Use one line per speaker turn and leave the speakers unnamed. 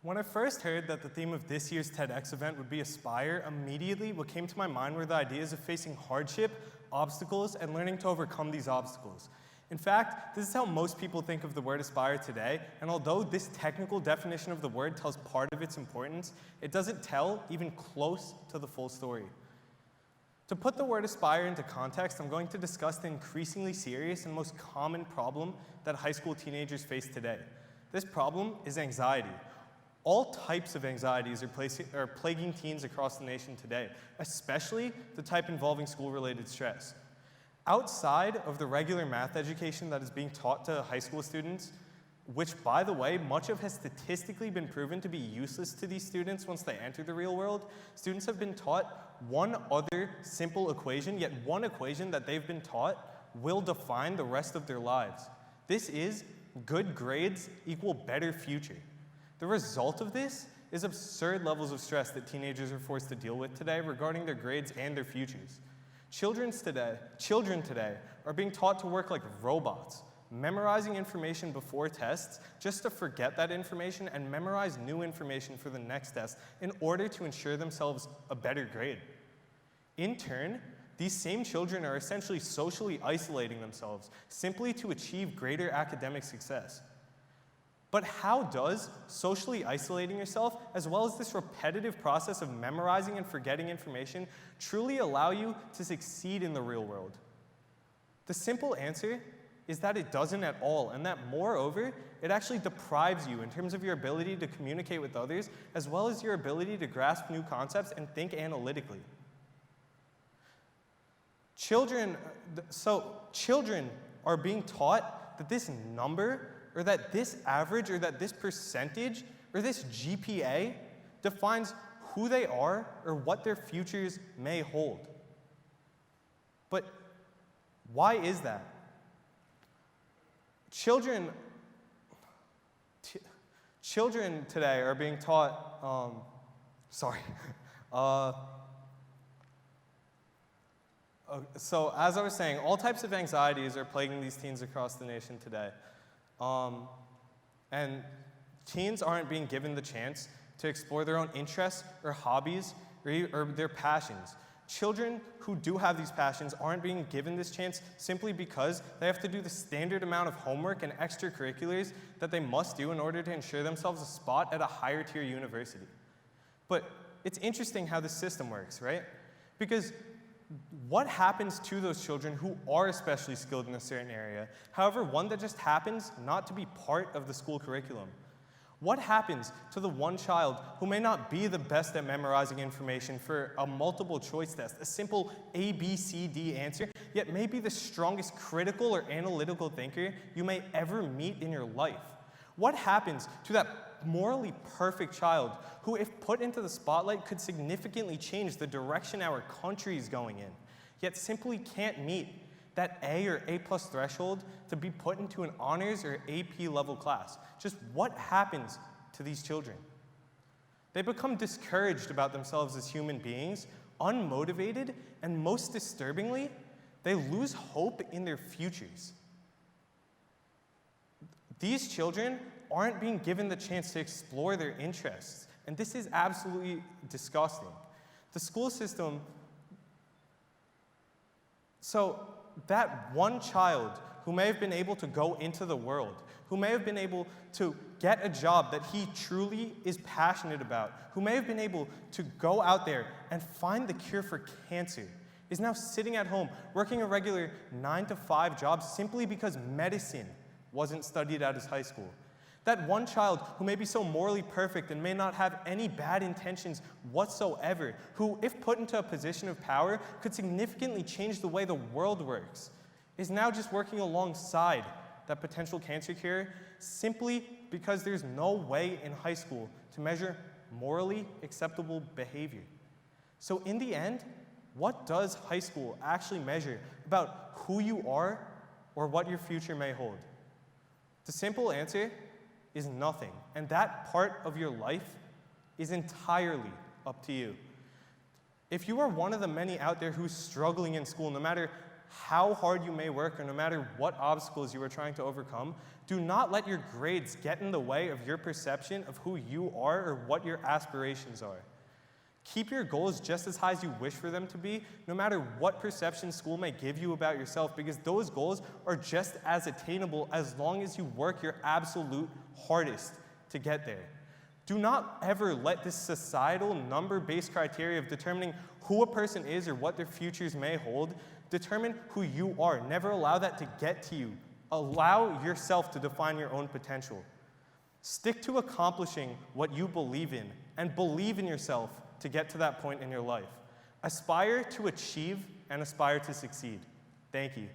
When I first heard that the theme of this year's TEDx event would be Aspire, immediately what came to my mind were the ideas of facing hardship, obstacles, and learning to overcome these obstacles. In fact, this is how most people think of the word aspire today, and although this technical definition of the word tells part of its importance, it doesn't tell even close to the full story. To put the word aspire into context, I'm going to discuss the increasingly serious and most common problem that high school teenagers face today. This problem is anxiety. All types of anxieties are plaguing teens across the nation today, especially the type involving school-related stress. Outside of the regular math education that is being taught to high school students, which, by the way, much of has statistically been proven to be useless to these students once they enter the real world, students have been taught one other simple equation, yet one equation that they've been taught will define the rest of their lives. This is good grades equal better future. The result of this is absurd levels of stress that teenagers are forced to deal with today regarding their grades and their futures. Children today are being taught to work like robots, memorizing information before tests just to forget that information and memorize new information for the next test in order to ensure themselves a better grade. In turn, these same children are essentially socially isolating themselves simply to achieve greater academic success. But how does socially isolating yourself, as well as this repetitive process of memorizing and forgetting information, truly allow you to succeed in the real world? The simple answer is that it doesn't at all, and that moreover, it actually deprives you in terms of your ability to communicate with others, as well as your ability to grasp new concepts and think analytically. Children are being taught that this number, or that this average, or that this percentage, or this GPA defines who they are or what their futures may hold. But why is that? Children today are being taught, so as I was saying, all types of anxieties are plaguing these teens across the nation today. And teens aren't being given the chance to explore their own interests or hobbies or their passions. Children who do have these passions aren't being given this chance simply because they have to do the standard amount of homework and extracurriculars that they must do in order to ensure themselves a spot at a higher tier university. But it's interesting how this system works, right? Because what happens to those children who are especially skilled in a certain area, however, one that just happens not to be part of the school curriculum? What happens to the one child who may not be the best at memorizing information for a multiple choice test, a simple A, B, C, D answer, yet may be the strongest critical or analytical thinker you may ever meet in your life? What happens to that morally perfect child who, if put into the spotlight, could significantly change the direction our country is going in, yet simply can't meet that A or A+ threshold to be put into an honors or AP level class? Just what happens to these children? They become discouraged about themselves as human beings, unmotivated, and most disturbingly, they lose hope in their futures. These children aren't being given the chance to explore their interests, and this is absolutely disgusting. The school system, so that one child who may have been able to go into the world, who may have been able to get a job that he truly is passionate about, who may have been able to go out there and find the cure for cancer, is now sitting at home working a regular 9-to-5 job simply because medicine wasn't studied at his high school. That one child who may be so morally perfect and may not have any bad intentions whatsoever, who, if put into a position of power, could significantly change the way the world works, is now just working alongside that potential cancer cure simply because there's no way in high school to measure morally acceptable behavior. So in the end, what does high school actually measure about who you are or what your future may hold? The simple answer is nothing, and that part of your life is entirely up to you. If you are one of the many out there who's struggling in school, no matter how hard you may work or no matter what obstacles you are trying to overcome, do not let your grades get in the way of your perception of who you are or what your aspirations are. Keep your goals just as high as you wish for them to be, no matter what perception school may give you about yourself, because those goals are just as attainable as long as you work your absolute hardest to get there. Do not ever let this societal number-based criteria of determining who a person is or what their futures may hold determine who you are. Never allow that to get to you. Allow yourself to define your own potential. Stick to accomplishing what you believe in and believe in yourself to get to that point in your life. Aspire to achieve and aspire to succeed. Thank you.